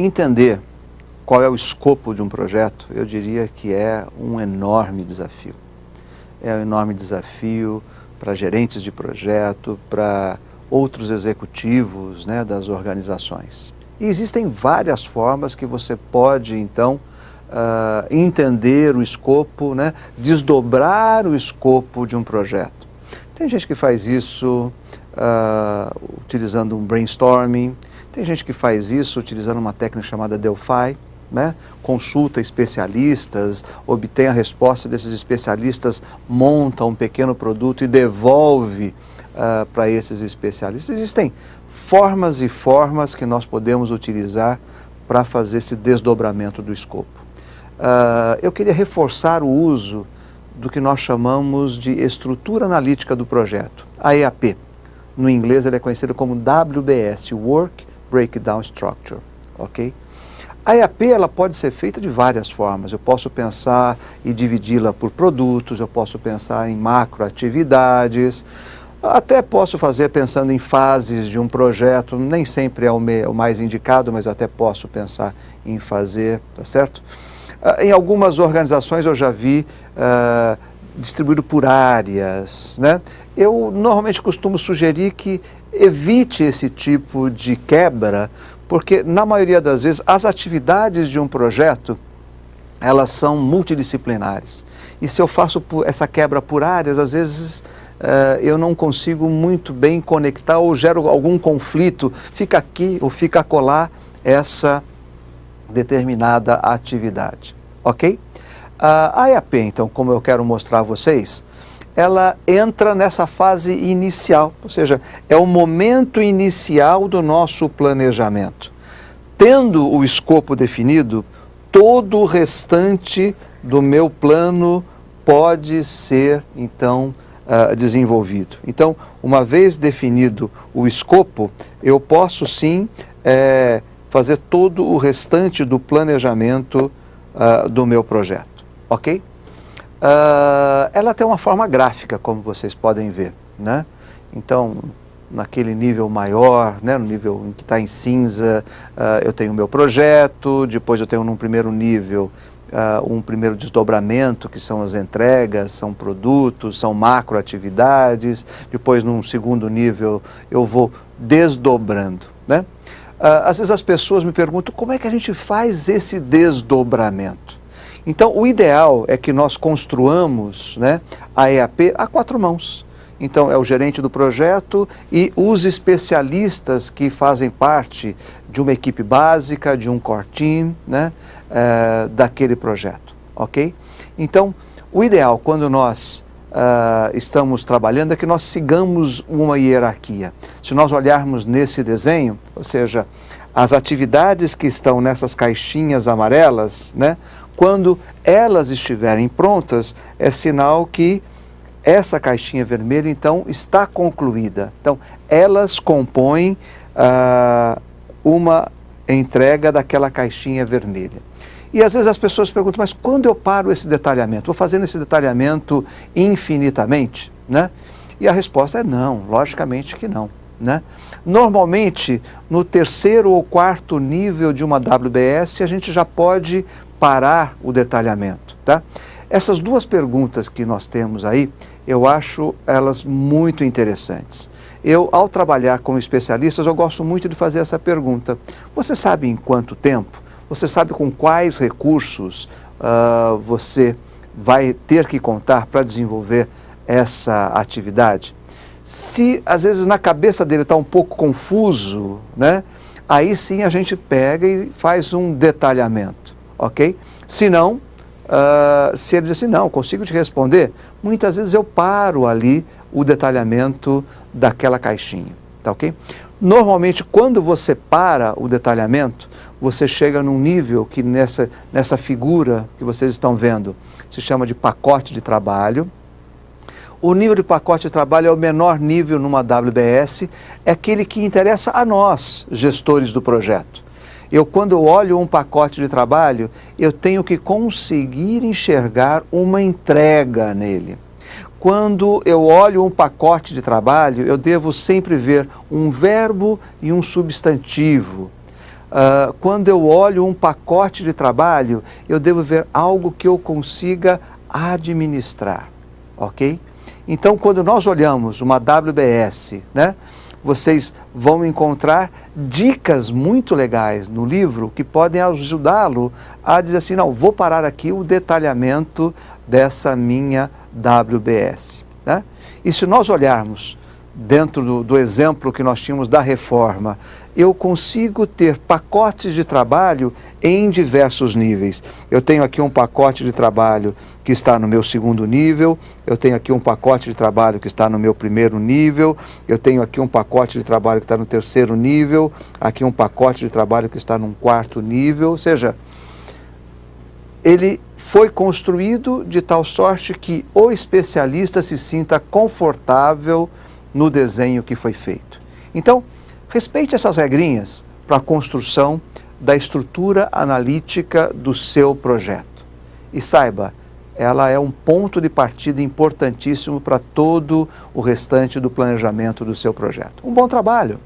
Entender qual é o escopo de um projeto, eu diria que é um enorme desafio. É um enorme desafio para gerentes de projeto, para outros executivos, né, das organizações. E existem várias formas que você pode, então, entender o escopo, né, desdobrar o escopo de um projeto. Tem gente que faz isso utilizando um brainstorming, tem gente que faz isso utilizando uma técnica chamada Delphi, né? Consulta especialistas, obtém a resposta desses especialistas, monta um pequeno produto e devolve para esses especialistas. Existem formas e formas que nós podemos utilizar para fazer esse desdobramento do escopo. Eu queria reforçar o uso do que nós chamamos de estrutura analítica do projeto, a EAP. No inglês ele é conhecido como WBS, Work Breakdown Structure, ok? A EAP ela pode ser feita de várias formas. Eu posso pensar e dividi-la por produtos, eu posso pensar em macroatividades, até posso fazer pensando em fases de um projeto, nem sempre é o mais indicado, mas até posso pensar em fazer, tá certo? Em algumas organizações eu já vi distribuído por áreas, né? Eu normalmente costumo sugerir que evite esse tipo de quebra, porque na maioria das vezes as atividades de um projeto, elas são multidisciplinares. E se eu faço essa quebra por áreas, às vezes eu não consigo muito bem conectar ou gero algum conflito, fica aqui ou fica acolá essa determinada atividade, ok? A EAP, então, como eu quero mostrar a vocês, ela entra nessa fase inicial, ou seja, é o momento inicial do nosso planejamento. Tendo o escopo definido, todo o restante do meu plano pode ser, então, desenvolvido. Então, uma vez definido o escopo, eu posso sim fazer todo o restante do planejamento do meu projeto, ok? Ela tem uma forma gráfica, como vocês podem ver, né? Então, naquele nível maior, né, no nível em que está em cinza, eu tenho o meu projeto, depois eu tenho num primeiro nível um primeiro desdobramento, que são as entregas, são produtos, são macroatividades, depois num segundo nível eu vou desdobrando, né? Às vezes as pessoas me perguntam como é que a gente faz esse desdobramento. Então, o ideal é que nós construamos, né, a EAP a 4 mãos. Então, é o gerente do projeto e os especialistas que fazem parte de uma equipe básica, de um core team, né, daquele projeto, ok? Então, o ideal quando nós estamos trabalhando é que nós sigamos uma hierarquia. Se nós olharmos nesse desenho, ou seja, as atividades que estão nessas caixinhas amarelas, né, quando elas estiverem prontas, é sinal que essa caixinha vermelha, então, está concluída. Então, elas compõem uma entrega daquela caixinha vermelha. E às vezes as pessoas perguntam, mas quando eu paro esse detalhamento? Vou fazendo esse detalhamento infinitamente, né? E a resposta é não, logicamente que não, né? Normalmente, no 3º ou 4º nível de uma WBS, a gente já pode parar o detalhamento, tá? Essas 2 perguntas que nós temos aí, eu acho elas muito interessantes. Eu, ao trabalhar com especialistas, eu gosto muito de fazer essa pergunta. Você sabe em quanto tempo? Você sabe com quais recursos você vai ter que contar para desenvolver essa atividade? Se, às vezes, na cabeça dele está um pouco confuso, né? Aí sim a gente pega e faz um detalhamento, ok? Se não, se ele diz assim, não, consigo te responder, muitas vezes eu paro ali o detalhamento daquela caixinha, tá ok? Normalmente, quando você para o detalhamento, você chega num nível que nessa figura que vocês estão vendo, se chama de pacote de trabalho. O nível de pacote de trabalho é o menor nível numa WBS, é aquele que interessa a nós, gestores do projeto. Quando eu olho um pacote de trabalho, eu tenho que conseguir enxergar uma entrega nele. Quando eu olho um pacote de trabalho, eu devo sempre ver um verbo e um substantivo. Quando eu olho um pacote de trabalho, eu devo ver algo que eu consiga administrar, ok? Então, quando nós olhamos uma WBS, né, vocês vão encontrar dicas muito legais no livro que podem ajudá-lo a dizer assim, não, vou parar aqui o detalhamento dessa minha WBS. Né? E se nós olharmos dentro do exemplo que nós tínhamos da reforma, eu consigo ter pacotes de trabalho em diversos níveis. Eu tenho aqui um pacote de trabalho que está no meu segundo nível, eu tenho aqui um pacote de trabalho que está no meu primeiro nível, eu tenho aqui um pacote de trabalho que está no terceiro nível, aqui um pacote de trabalho que está num quarto nível, ou seja, ele foi construído de tal sorte que o especialista se sinta confortável no desenho que foi feito. Então, respeite essas regrinhas para a construção da estrutura analítica do seu projeto. E saiba, ela é um ponto de partida importantíssimo para todo o restante do planejamento do seu projeto. Um bom trabalho!